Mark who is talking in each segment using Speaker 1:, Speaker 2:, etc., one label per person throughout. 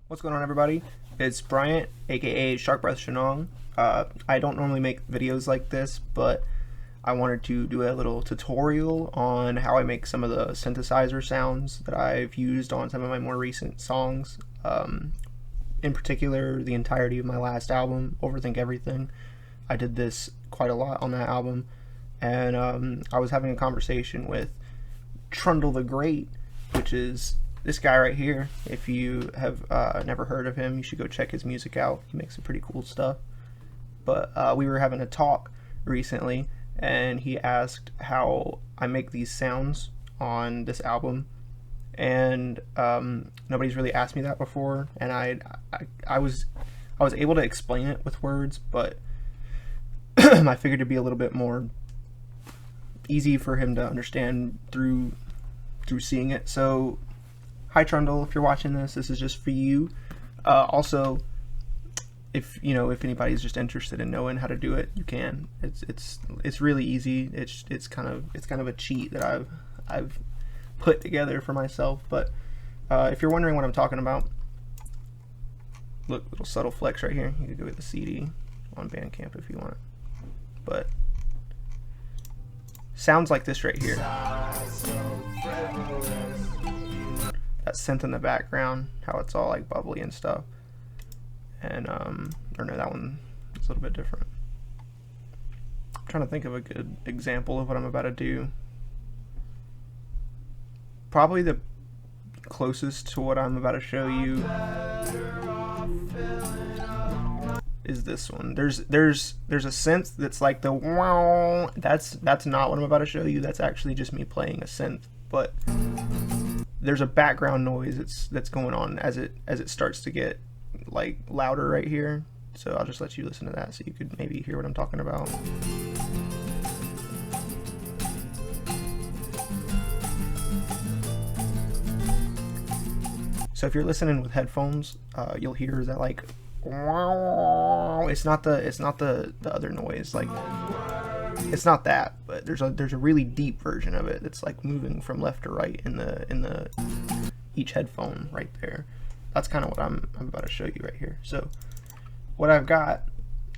Speaker 1: What's going on, everybody? It's Bryant, aka Shark Breath Shenong. I don't normally make videos like this, but I wanted to do a little tutorial on how I make some of the synthesizer sounds that I've used on some of my more recent songs. In particular, the entirety of my last album, Overthink Everything. I did this quite a lot on that album, and I was having a conversation with Trundle the Great, which is this guy right here. If you have never heard of him, you should go check his music out. He makes some pretty cool stuff. But we were having a talk recently, and he asked how I make these sounds on this album, and nobody's really asked me that before, and I was able to explain it with words, but I figured it'd be a little bit more easy for him to understand through seeing it. So hi Trundle, if you're watching this, this is just for you. Also, if anybody's just interested in knowing how to do it, you can. It's really easy. It's kind of a cheat that I've put together for myself. But if you're wondering what I'm talking about, look, little subtle flex right here. You can go get the CD on Bandcamp if you want it. But sounds like this right here. That synth in the background, how it's all like bubbly and stuff. And or no, that one is a little bit different. I'm trying to think of a good example of what I'm about to do. Probably the closest to what I'm about to show you is this one. There's a synth that's like the wow. That's not what I'm about to show you. That's actually just me playing a synth. But there's a background noise that's going on as it starts to get like louder right here. So I'll just let you listen to that so you could maybe hear what I'm talking about. So if you're listening with headphones, you'll hear that like wow. It's not the other noise, like it's not that, but there's a really deep version of it that's like moving from left to right in the each headphone right there. That's kind of what I'm about to show you right here. So what I've got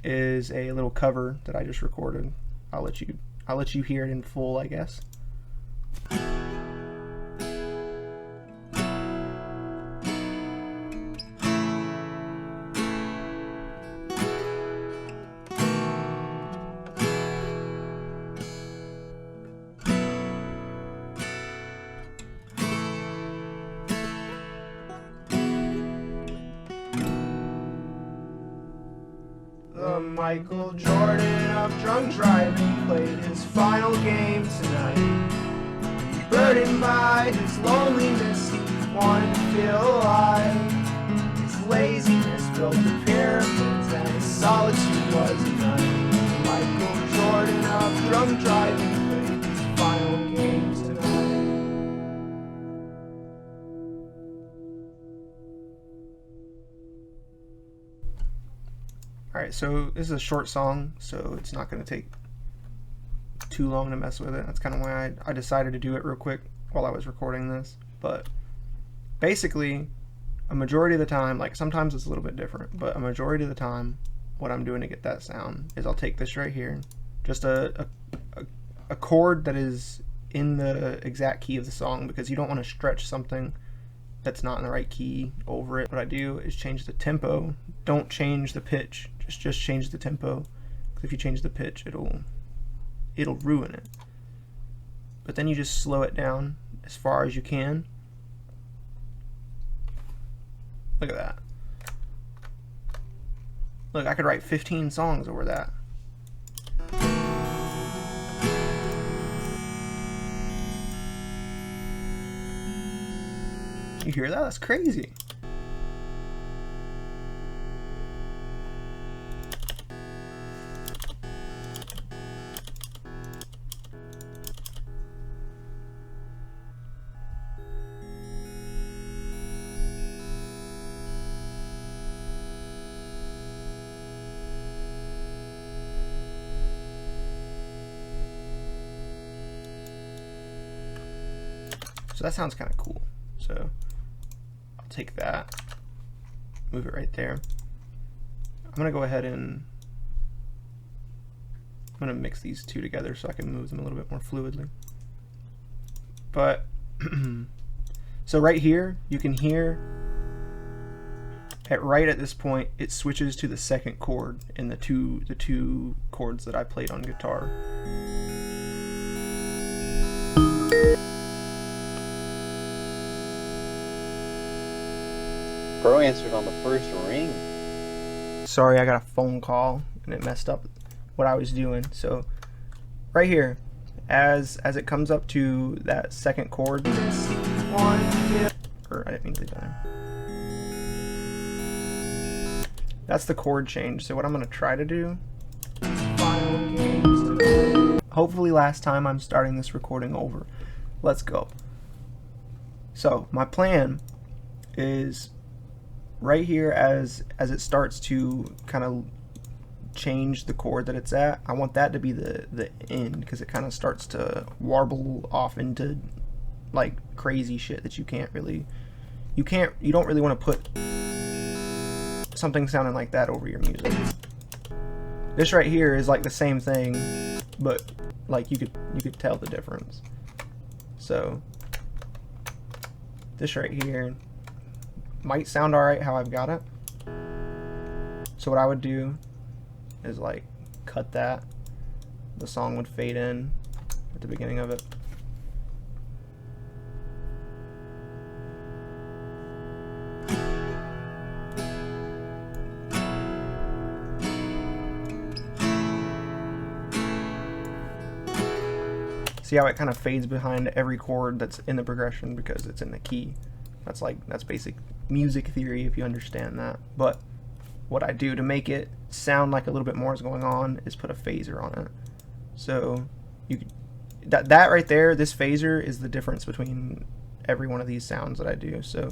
Speaker 1: is a little cover that I just recorded. I'll let you hear it in full, I guess. Michael Jordan of drunk driving played his final game tonight. Burdened by his loneliness, he wanted to feel alive. His laziness built the pyramids, and his solitude was enough. Michael Jordan of drunk driving played his final game tonight. Alright, so this is a short song, so it's not going to take too long to mess with it. That's kind of why I decided to do it real quick while I was recording this. But basically, a majority of the time, like sometimes it's a little bit different, but a majority of the time, what I'm doing to get that sound is I'll take this right here, just a chord that is in the exact key of the song, because you don't want to stretch something that's not in the right key over it. What I do is change the tempo. Don't change the pitch. Just change the tempo, because if you change the pitch, it'll ruin it. But then you just slow it down as far as you can. Look at that. Look, I could write 15 songs over that. You hear that? That's crazy. So that sounds kind of cool. So I'll take that move it right there. I'm gonna go ahead and I'm gonna mix these two together so I can move them a little bit more fluidly. But so right here you can hear right at this point it switches to the second chord in the two chords that I played on guitar.
Speaker 2: Bro answered on the first ring.
Speaker 1: Sorry, I got a phone call and it messed up what I was doing. So right here, as it comes up to that second chord, or I didn't mean to leave that in. That's the chord change. So what I'm gonna try to do, hopefully last time I'm starting this recording over. Let's go. So my plan is right here as it starts to kind of change the chord that it's at, I want that to be the end, because it kind of starts to warble off into like crazy shit that you don't really want to put something sounding like that over your music. This right here is like the same thing, but like you could tell the difference. So this right here might sound alright how I've got it. So what I would do is like cut that. The song would fade in at the beginning of it. See how it kind of fades behind every chord that's in the progression because it's in the key. That's basic music theory if you understand that. But what I do to make it sound like a little bit more is going on is put a phaser on it. So you that right there, this phaser is the difference between every one of these sounds that I do. So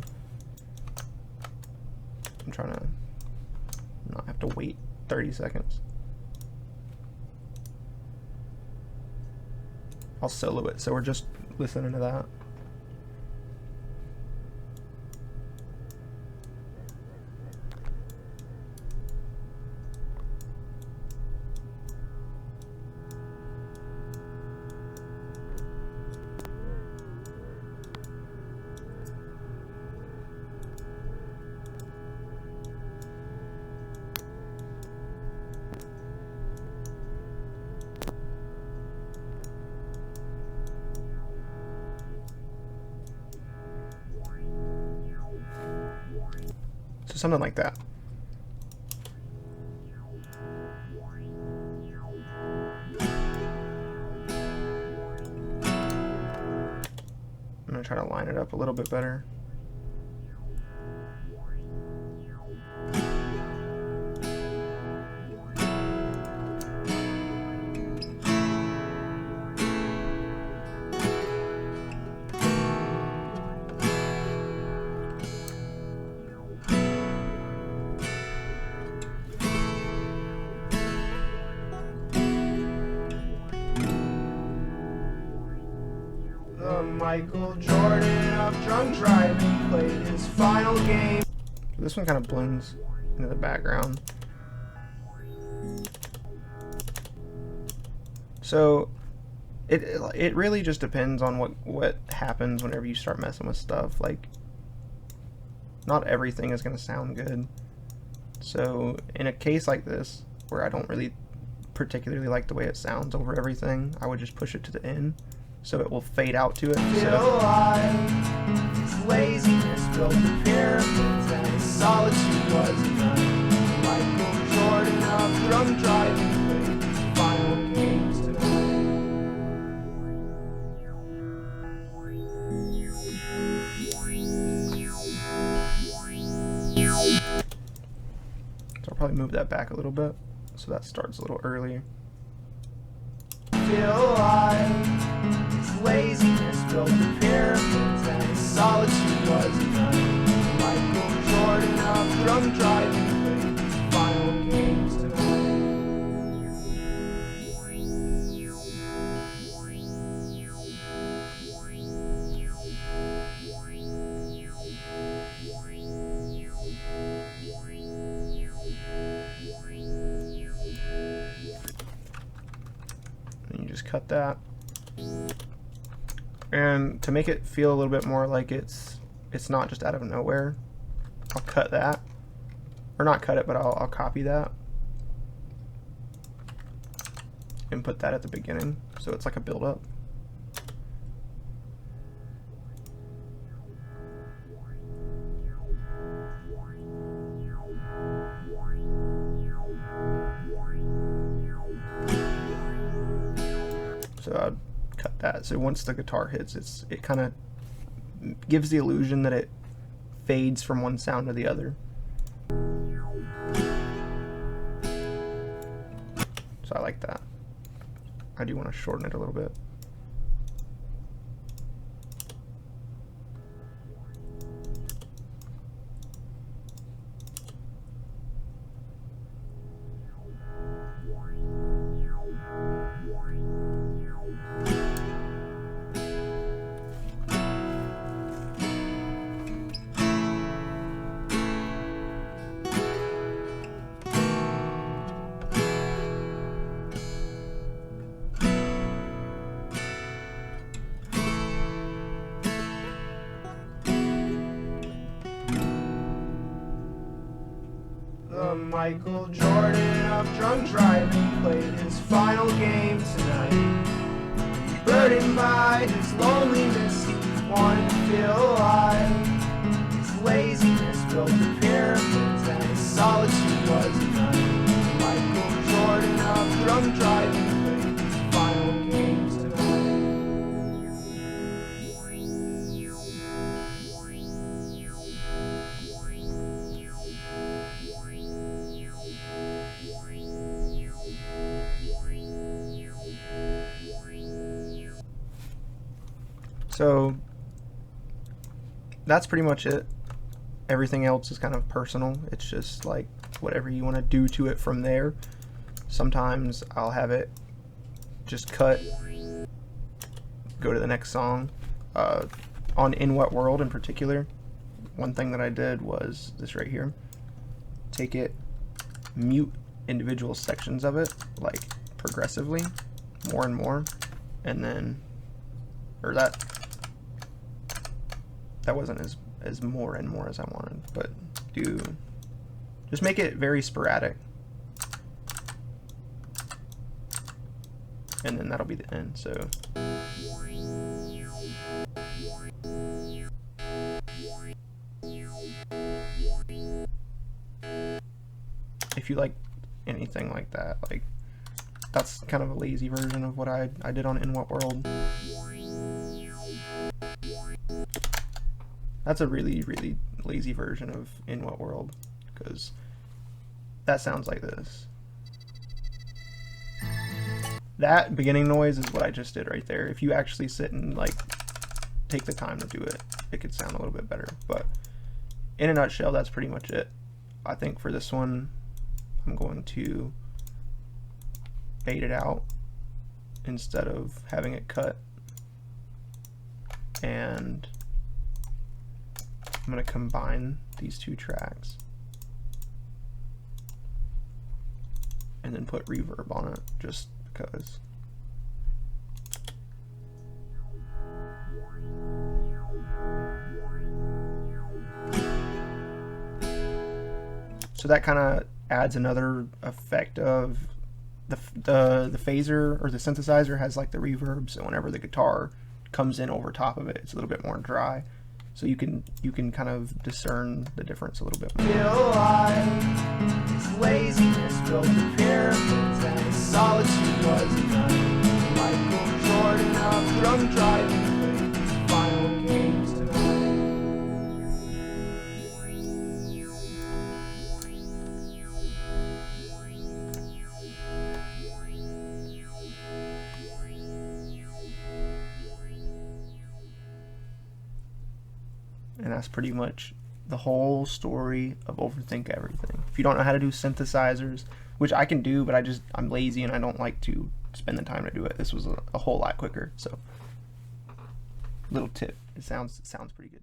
Speaker 1: I'm trying to not have to wait 30 seconds. I'll solo it, so we're just listening to that. So something like that. I'm going to try to line it up a little bit better. Michael Jordan of drunk driving played his final game. This one kind of blends into the background. So it really just depends on what happens whenever you start messing with stuff. Like, not everything is going to sound good. So in a case like this, where I don't really particularly like the way it sounds over everything, I would just push it to the end, so it will fade out to it. His laziness built the pyramids, and his solitude was enough. Michael Jordan of drunk driving played his final games tonight. So I'll probably move that back a little bit, so that starts a little earlier. His laziness built the pyramids, and his solitude was enough. Michael Jordan of drunk driving played his final games tonight. cut that. And to make it feel a little bit more like it's not just out of nowhere, I'll cut that. Or not cut it, but I'll copy that. And put that at the beginning, so it's like a build-up. So I'd cut that. So once the guitar hits, it kind of gives the illusion that it fades from one sound to the other. So I like that. I do want to shorten it a little bit. Michael Jordan of drunk driving played his final game tonight. Burdened by his loneliness, he wanted to feel alive. His laziness built the pyramids, and his solitude was enough. Michael Jordan of drunk driving played his final game tonight. So that's pretty much it. Everything else is kind of personal. It's just like whatever you want to do to it from there. Sometimes I'll have it just cut, go to the next song. On In What World in particular, one thing that I did was this right here. Take it, mute individual sections of it, like progressively, more and more, and then, or that wasn't as more and more as I wanted, but just make it very sporadic, and then that'll be the end. So if you like anything like that, like that's kind of a lazy version of what I did on In What World. That's a really, really lazy version of In What World, because that sounds like this. That beginning noise is what I just did right there. If you actually sit and like take the time to do it, it could sound a little bit better. But in a nutshell, that's pretty much it. I think for this one, I'm going to fade it out instead of having it cut, and I'm going to combine these two tracks and then put reverb on it just because. So that kind of adds another effect of the phaser, or the synthesizer has like the reverb, so whenever the guitar comes in over top of it, it's a little bit more dry. So you can kind of discern the difference a little bit more. Feel alive. His laziness built the pyramids, and his solitude was enough. Michael Jordan of drunk driving played his final games tonight. And that's pretty much the whole story of Overthink Everything. If you don't know how to do synthesizers, which I can do, but I'm lazy and I don't like to spend the time to do it, this was a whole lot quicker. So, little tip, it sounds pretty good.